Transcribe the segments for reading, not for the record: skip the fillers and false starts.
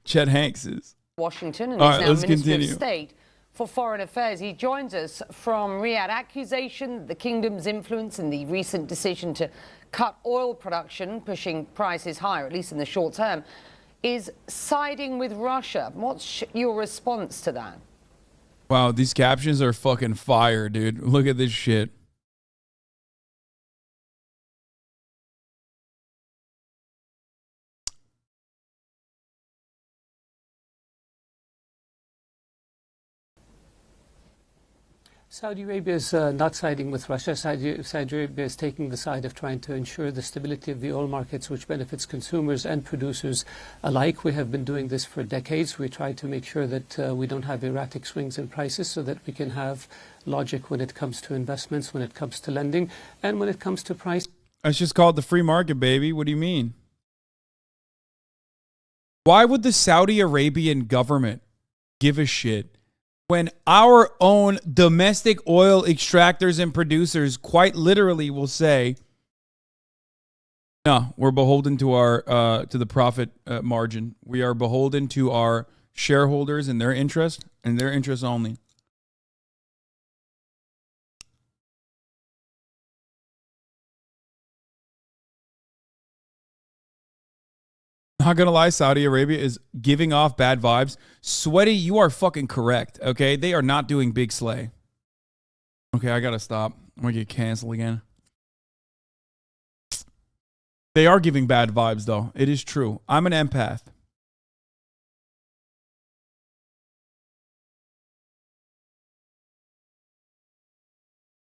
Chet Hanks is. Washington and is now Minister continue. of State for Foreign Affairs. He joins us from Riyadh. Accusation that the kingdom's influence in the recent decision to cut oil production, pushing prices higher, at least in the short term, is siding with Russia. What's your response to that? Wow, these captions are fucking fire, dude. Look at this shit. Saudi Arabia is not siding with Russia. Saudi Arabia is taking the side of trying to ensure the stability of the oil markets, which benefits consumers and producers alike. We have been doing this for decades. We try to make sure that we don't have erratic swings in prices so that we can have logic when it comes to investments, when it comes to lending, and when it comes to price. That's just called the free market, baby. What do you mean? Why would the Saudi Arabian government give a shit when our own domestic oil extractors and producers quite literally will say, no, we're beholden to our to the profit margin. We are beholden to our shareholders and their interest only. Not gonna lie, Saudi Arabia is giving off bad vibes. Sweaty, you are fucking correct, okay? They are not doing big slay. Okay, I gotta stop. I'm gonna get canceled again. They are giving bad vibes, though. It is true. I'm an empath.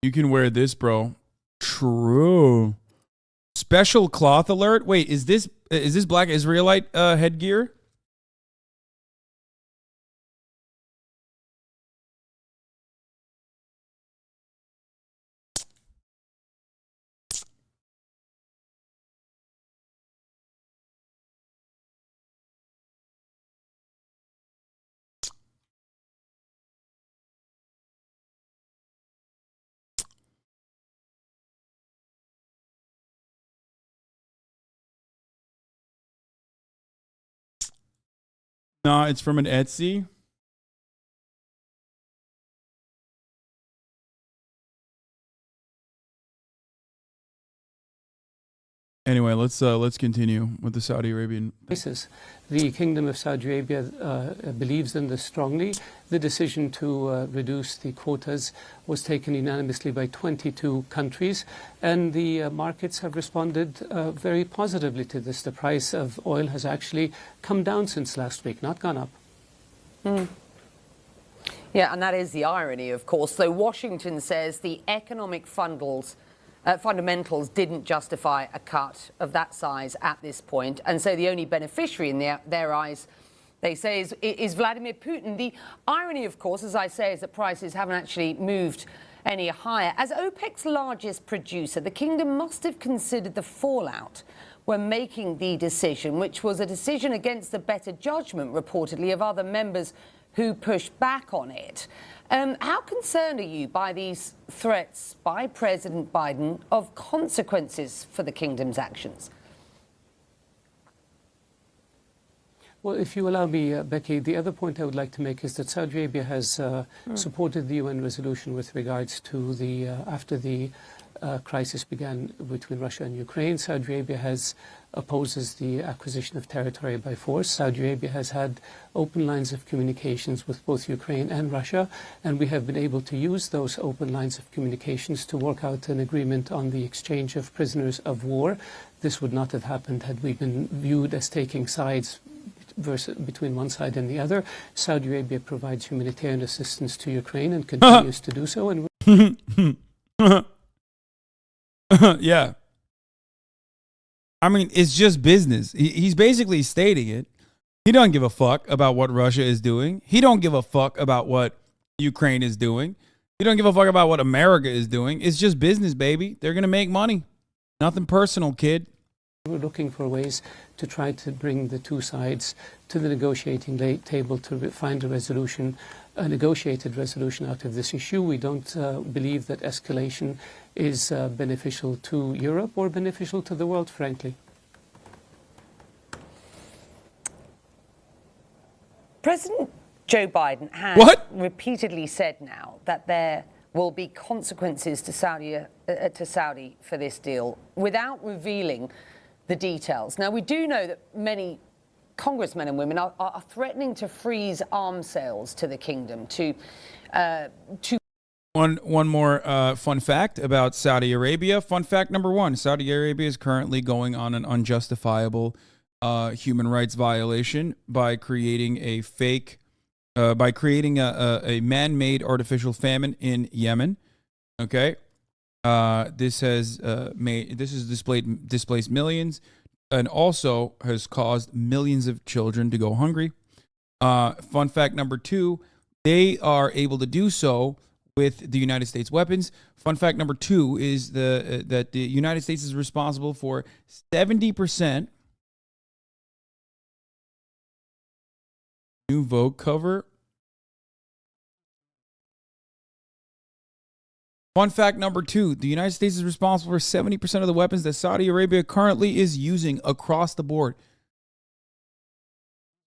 You can wear this, bro. True. Special cloth alert. Wait, is this Black Israelite headgear? No, it's from an Etsy. Anyway, let's continue with the Saudi Arabian prices. The Kingdom of Saudi Arabia believes in this strongly. The decision to reduce the quotas was taken unanimously by 22 countries, and the markets have responded very positively to this. The price of oil has actually come down since last week, not gone up. Yeah, and that is the irony, of course. Though Washington says the economic fundamentals didn't justify a cut of that size at this point. And so the only beneficiary in their eyes, they say, is Vladimir Putin. The irony, of course, as I say, is that prices haven't actually moved any higher. As OPEC's largest producer, the kingdom must have considered the fallout when making the decision, which was a decision against the better judgment, reportedly, of other members who pushed back on it. How concerned are you by these threats by President Biden of consequences for the kingdom's actions? Well, if you allow me, Becky, the other point I would like to make is that Saudi Arabia has supported the UN resolution with regards to the, after the crisis began between Russia and Ukraine. Saudi Arabia opposes the acquisition of territory by force. Saudi Arabia has had open lines of communications with both Ukraine and Russia, and we have been able to use those open lines of communications to work out an agreement on the exchange of prisoners of war. This would not have happened had we been viewed as taking sides between one side and the other. Saudi Arabia provides humanitarian assistance to Ukraine and continues to do so. And yeah. I mean, it's just business. He's basically stating it. He don't give a fuck about what Russia is doing. He don't give a fuck about what Ukraine is doing. He don't give a fuck about what America is doing. It's just business, baby. They're going to make money. Nothing personal, kid. We're looking for ways to try to bring the two sides to the negotiating table to find a resolution, a negotiated resolution out of this issue. We don't believe that escalation is beneficial to Europe or beneficial to the world, frankly. President Joe Biden has repeatedly said now that there will be consequences to Saudi for this deal without revealing the details. Now, we do know that many congressmen and women are threatening to freeze arms sales to the kingdom to One more fun fact about Saudi Arabia. Fun fact number one, Saudi Arabia is currently going on an unjustifiable human rights violation by creating a man-made artificial famine in Yemen. Okay. This has displaced millions and also has caused millions of children to go hungry. Fun fact number two, they are able to do so with the United States weapons. Fun fact number two is that the United States is responsible for 70%. New Vogue cover. Fun fact number two, the United States is responsible for 70% of the weapons that Saudi Arabia currently is using across the board.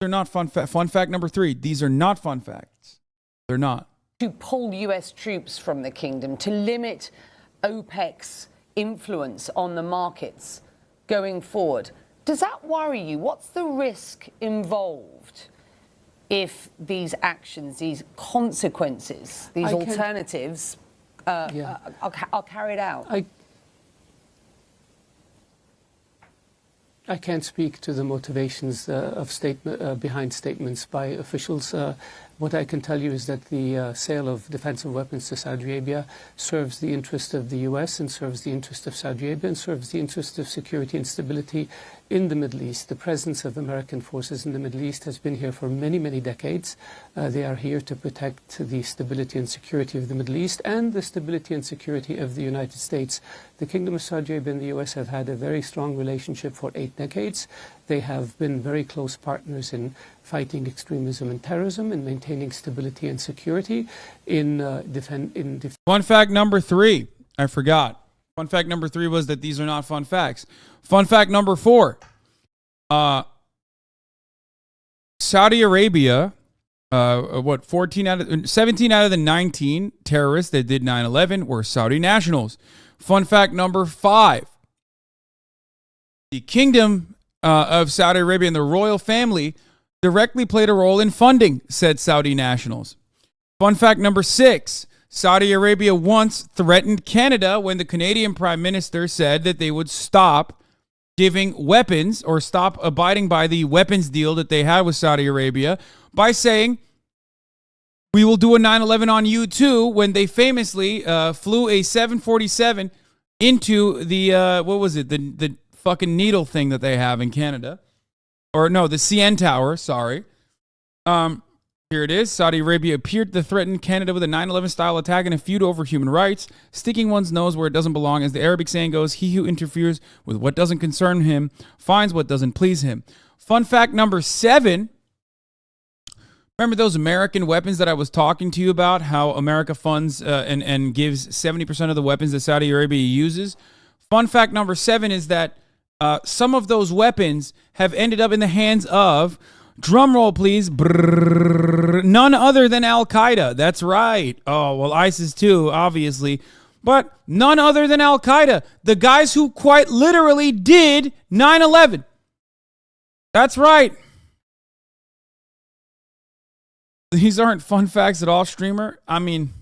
They're not fun fact number three, these are not fun facts. They're not. To pull US troops from the kingdom, to limit OPEC's influence on the markets going forward. Does that worry you? What's the risk involved if these actions, these consequences, these alternatives are carried out? I can't speak to the motivations behind statements by officials. What I can tell you is that the sale of defensive weapons to Saudi Arabia serves the interest of the US and serves the interest of Saudi Arabia and serves the interest of security and stability in the Middle East. The presence of American forces in the Middle East has been here for many, many decades. They are here to protect the stability and security of the Middle East and the stability and security of the United States. The Kingdom of Saudi Arabia and the US have had a very strong relationship for 8 decades. They have been very close partners in fighting extremism and terrorism and maintaining stability and security Fun fact number three, I forgot. Fun fact number three was that these are not fun facts. Fun fact number four, Saudi Arabia, 17 out of the 19 terrorists that did 9/11 were Saudi nationals. Fun fact number five, the Kingdom of Saudi Arabia and the royal family directly played a role in funding said Saudi nationals. Fun fact number six, Saudi Arabia once threatened Canada when the Canadian Prime Minister said that they would stop giving weapons or stop abiding by the weapons deal that they had with Saudi Arabia by saying, we will do a 9/11 on you too, when they famously flew a 747 into the, the fucking needle thing that they have in Canada. Or no, the CN Tower, sorry. Here it is. Saudi Arabia appeared to threaten Canada with a 9/11 style attack in a feud over human rights, sticking one's nose where it doesn't belong. As the Arabic saying goes, he who interferes with what doesn't concern him finds what doesn't please him. Fun fact number 7. Remember those American weapons that I was talking to you about? How America funds and gives 70% of the weapons that Saudi Arabia uses? Fun fact number 7 is that some of those weapons have ended up in the hands of, drum roll please, none other than Al-Qaeda. That's right. Oh, well, ISIS too, obviously. But none other than Al-Qaeda. The guys who quite literally did 9/11. That's right. These aren't fun facts at all, streamer. I mean,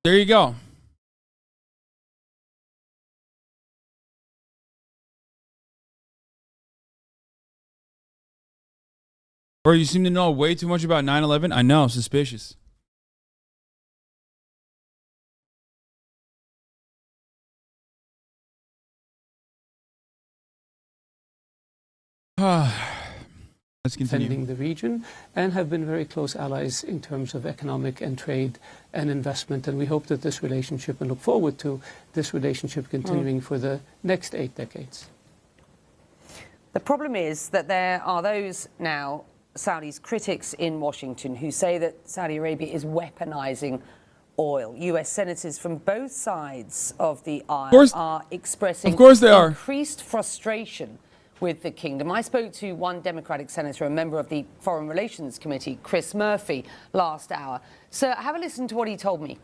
there you go. Bro, you seem to know way too much about 9/11. I know, suspicious. Let's continue. Defending the region and have been very close allies in terms of economic and trade and investment. And we hope that this relationship, and look forward to this relationship continuing for the next 8 decades. The problem is that there are those now, Saudi's critics in Washington, who say that Saudi Arabia is weaponizing oil. US senators from both sides of the aisle are expressing increased frustration with the kingdom. I spoke to one Democratic senator, a member of the Foreign Relations Committee, Chris Murphy, last hour. So have a listen to what he told me.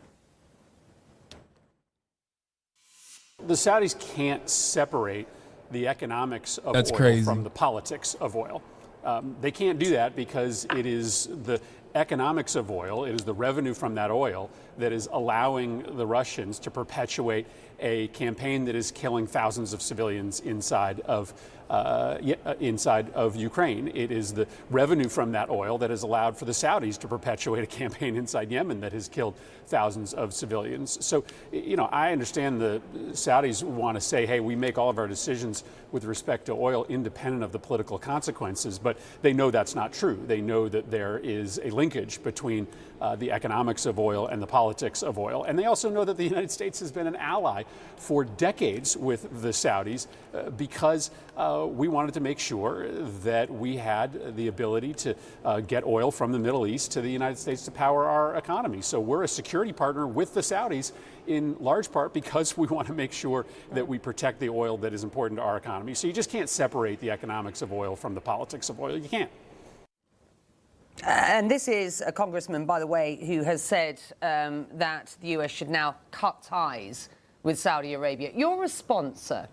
The Saudis can't separate the economics of oil from the politics of oil. They can't do that because it is the economics of oil, it is the revenue from that oil that is allowing the Russians to perpetuate a campaign that is killing thousands of civilians inside of Ukraine. It is the revenue from that oil that has allowed for the Saudis to perpetuate a campaign inside Yemen that has killed thousands of civilians. So, you know, I understand the Saudis want to say, hey, we make all of our decisions with respect to oil independent of the political consequences, but they know that's not true. They know that there is a linkage between the economics of oil and the politics of oil. And they also know that the United States has been an ally for decades with the Saudis because we wanted to make sure that we had the ability to get oil from the Middle East to the United States to power our economy. So we're a security partner with the Saudis in large part because we want to make sure that we protect the oil that is important to our economy. So you just can't separate the economics of oil from the politics of oil. You can't. And this is a congressman, by the way, who has said that the US should now cut ties with Saudi Arabia. Your response, sir?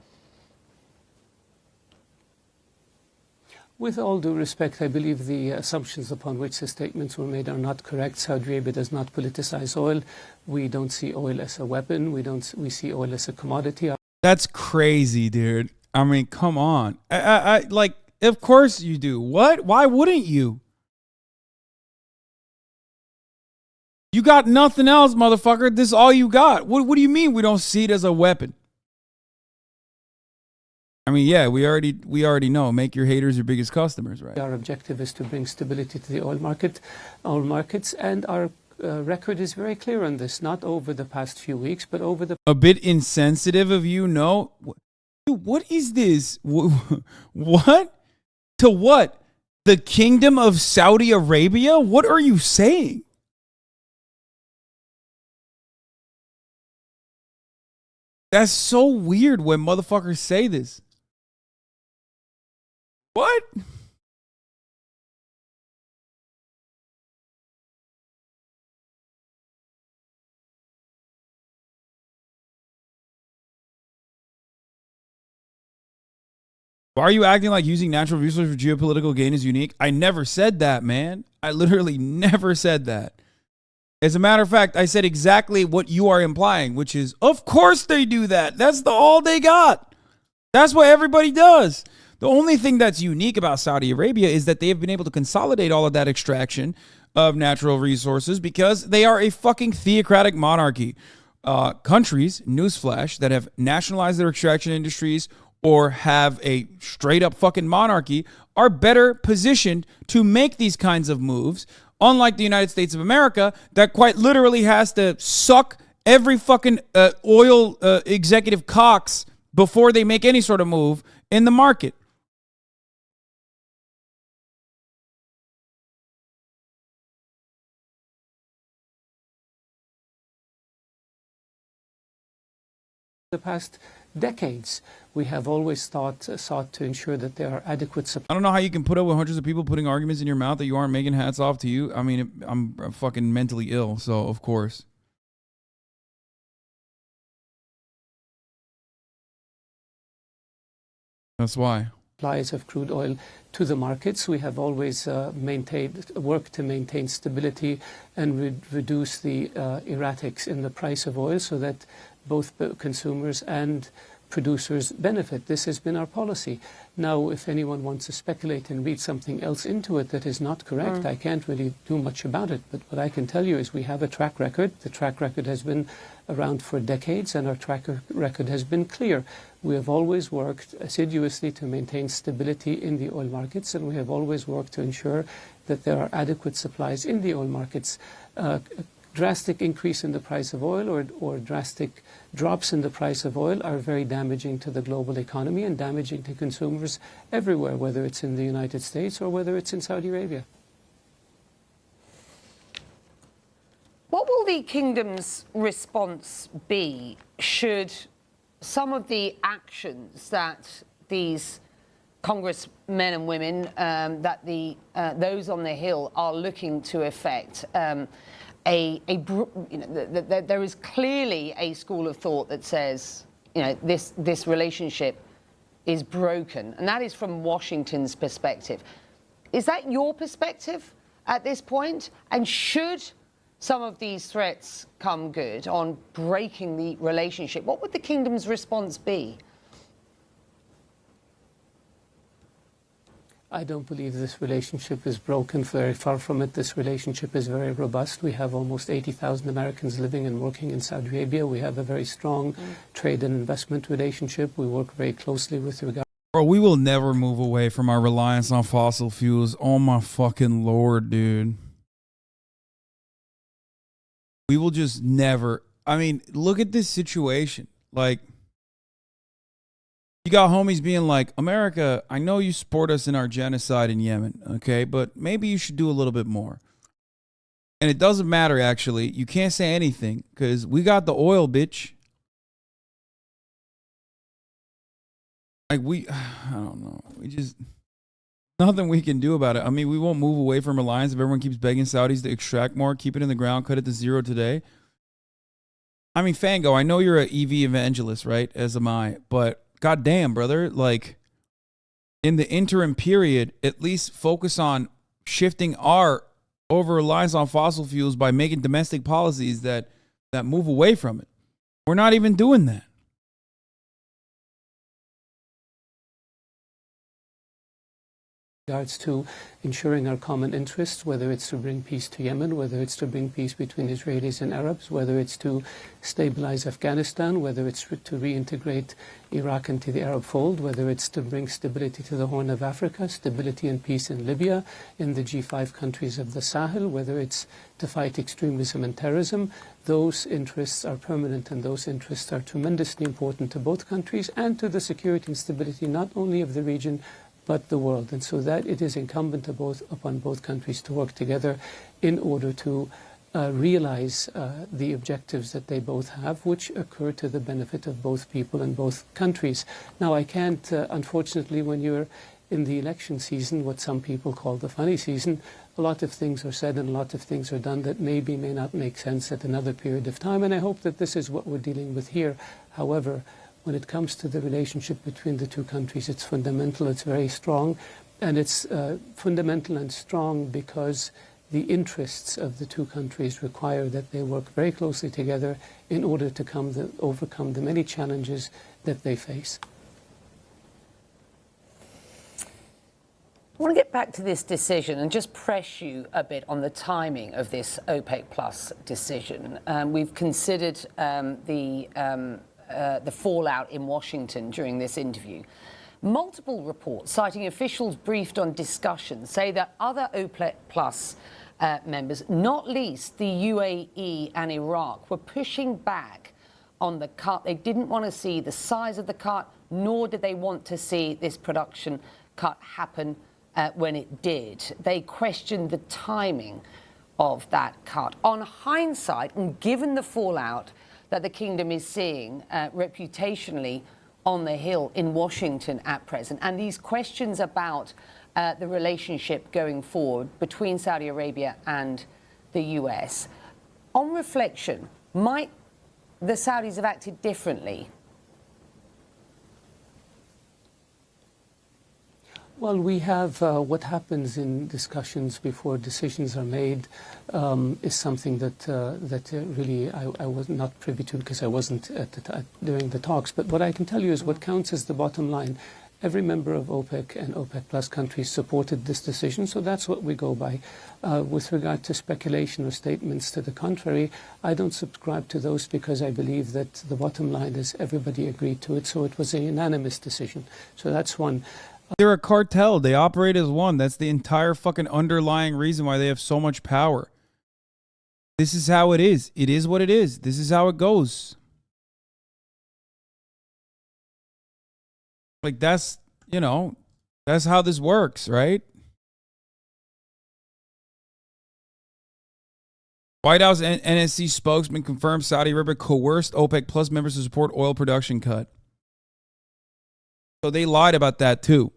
With all due respect, I believe the assumptions upon which the statements were made are not correct. Saudi Arabia does not politicize oil. We don't see oil as a weapon. We see oil as a commodity. That's crazy, dude. I mean, come on. I like, of course you do. What? Why wouldn't you? You got nothing else, motherfucker. This is all you got. What do you mean we don't see it as a weapon? I mean, yeah, we already know. Make your haters your biggest customers, right? Our objective is to bring stability to the oil markets, and our record is very clear on this. Not over the past few weeks, but over the... A bit insensitive of you, no? Dude, what is this? What? To what? The Kingdom of Saudi Arabia? What are you saying? That's so weird when motherfuckers say this. What? Why are you acting like using natural resources for geopolitical gain is unique? I never said that, man. I literally never said that. As a matter of fact, I said exactly what you are implying, which is, of course they do that. That's all they got. That's what everybody does. The only thing that's unique about Saudi Arabia is that they have been able to consolidate all of that extraction of natural resources because they are a fucking theocratic monarchy. Countries, newsflash, that have nationalized their extraction industries or have a straight up fucking monarchy are better positioned to make these kinds of moves. Unlike the United States of America, that quite literally has to suck every fucking oil executive cocks before they make any sort of move in the market. The past decades, we have always sought to ensure that there are adequate supplies. I don't know how you can put up with hundreds of people putting arguments in your mouth that you aren't making. Hats off to you. I mean, I'm fucking mentally ill, so of course. That's why. Supplies of crude oil to the markets. We have always worked to maintain stability and reduce the erratics in the price of oil so that both consumers and producers benefit. This has been our policy. Now, if anyone wants to speculate and read something else into it that is not correct, I can't really do much about it. But what I can tell you is we have a track record. The track record has been around for decades, and our track record has been clear. We have always worked assiduously to maintain stability in the oil markets, and we have always worked to ensure that there are adequate supplies in the oil markets. Drastic increase in the price of oil or drastic drops in the price of oil are very damaging to the global economy and damaging to consumers everywhere, whether it's in the United States or whether it's in Saudi Arabia. What will will the kingdom's response be should some of the actions that these congressmen and women, those on the Hill are looking to effect? There is clearly a school of thought that says, this relationship is broken, and that is from Washington's perspective. Is that your perspective at this point? And should some of these threats come good on breaking the relationship, what would the kingdom's response be? I don't believe this relationship is broken. Very far from it. This relationship is very robust. We have almost 80,000 Americans living and working in Saudi Arabia. We have a very strong trade and investment relationship. We work very closely with regard. Bro, we will never move away from our reliance on fossil fuels. Oh my fucking Lord, dude. We will just never. I mean, look at this situation. Like, you got homies being like, America, I know you support us in our genocide in Yemen, okay? But maybe you should do a little bit more. And it doesn't matter, actually. You can't say anything because we got the oil, bitch. Like, I don't know. We just, nothing we can do about it. I mean, we won't move away from reliance if everyone keeps begging Saudis to extract more, keep it in the ground, cut it to zero today. I mean, Fango, I know you're an EV evangelist, right? As am I. But God damn, brother, like, in the interim period, at least focus on shifting our over-reliance on fossil fuels by making domestic policies that move away from it. We're not even doing that. Regards to ensuring our common interests, whether it's to bring peace to Yemen, whether it's to bring peace between Israelis and Arabs, whether it's to stabilize Afghanistan, whether it's to reintegrate Iraq into the Arab fold, whether it's to bring stability to the Horn of Africa, stability and peace in Libya, in the G5 countries of the Sahel, whether it's to fight extremism and terrorism. Those interests are permanent, and those interests are tremendously important to both countries and to the security and stability not only of the region but the world. And so that it is incumbent upon both countries to work together in order to realize the objectives that they both have, which occur to the benefit of both people and both countries. Now, I can't, unfortunately, when you're in the election season, what some people call the funny season, a lot of things are said and a lot of things are done that may not make sense at another period of time. And I hope that this is what we're dealing with here. However, when it comes to the relationship between the two countries, it's fundamental, it's very strong, and it's fundamental and strong because the interests of the two countries require that they work very closely together in order to overcome the many challenges that they face. I want to get back to this decision and just press you a bit on the timing of this OPEC Plus decision. We've considered the fallout in Washington during this interview. Multiple reports citing officials briefed on discussions say that other OPEC Plus members, not least the UAE and Iraq, were pushing back on the cut. They didn't want to see the size of the cut, nor did they want to see this production cut happen when it did. They questioned the timing of that cut. On hindsight, and given the fallout that the kingdom is seeing reputationally on the Hill in Washington at present, and these questions about the relationship going forward between Saudi Arabia and the US, on reflection, might the Saudis have acted differently? Well, we have what happens in discussions before decisions are made is something that really I was not privy to because I wasn't during the talks. But what I can tell you is what counts as the bottom line. Every member of OPEC and OPEC Plus countries supported this decision, so that's what we go by. With regard to speculation or statements to the contrary, I don't subscribe to those because I believe that the bottom line is everybody agreed to it, so it was a unanimous decision. So that's one. They're a cartel. They operate as one. That's the entire fucking underlying reason why they have so much power. This is how it is. It is what it is. This is how it goes. Like, that's, that's how this works, right? White House and NSC spokesman confirmed Saudi Arabia coerced OPEC Plus members to support oil production cut. So they lied about that too.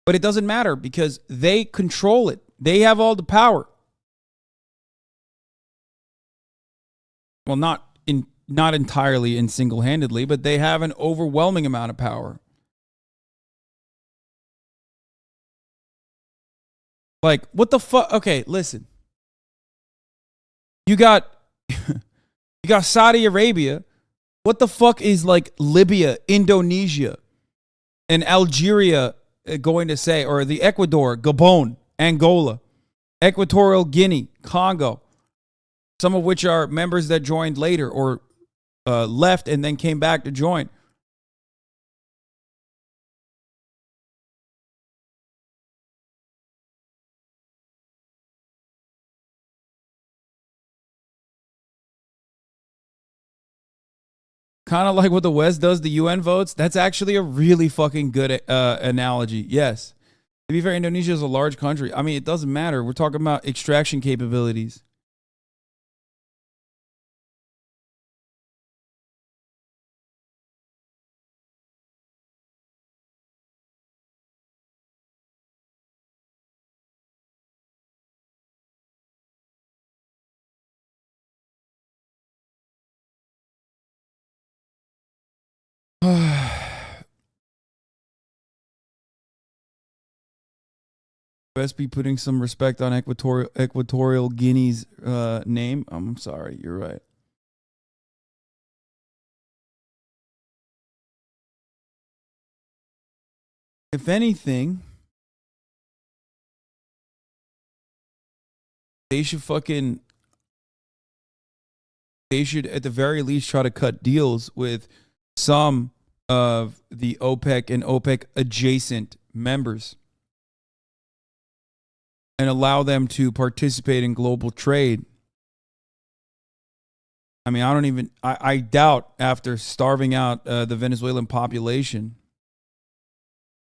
But it doesn't matter because they control it. They have all the power. Well, not entirely and single-handedly, but they have an overwhelming amount of power. Like, what the fuck? Okay, listen. You got Saudi Arabia. What the fuck is like Libya, Indonesia, and Algeria going to say? Or the Ecuador, Gabon, Angola, Equatorial Guinea, Congo, some of which are members that joined later or left and then came back to join. Kind of like what the West does, the UN votes. That's actually a really fucking good analogy. Yes. To be fair, Indonesia is a large country. I mean, it doesn't matter. We're talking about extraction capabilities. Best be putting some respect on Equatorial Guinea's name. I'm sorry, you're right. If anything, they should at the very least try to cut deals with some of the OPEC and OPEC adjacent members and allow them to participate in global trade. I mean, I doubt after starving out the Venezuelan population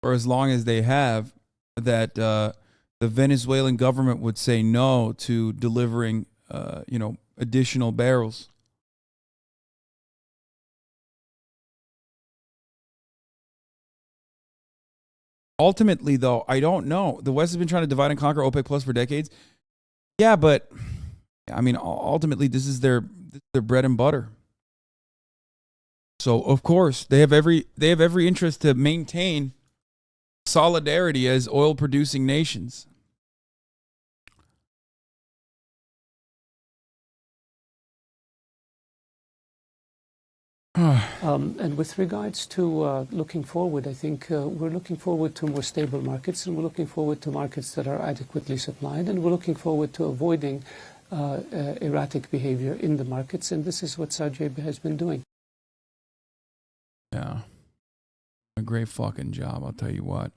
for as long as they have that the Venezuelan government would say no to delivering, additional barrels. Ultimately, though, I don't know. The West has been trying to divide and conquer OPEC Plus for decades. Yeah, but I mean, ultimately, this is their bread and butter. So, of course, they have every interest to maintain solidarity as oil-producing nations. And with regards to looking forward, I think we're looking forward to more stable markets, and we're looking forward to markets that are adequately supplied, and we're looking forward to avoiding erratic behavior in the markets, and this is what Saudi Arabia has been doing. Yeah. A great fucking job, I'll tell you what.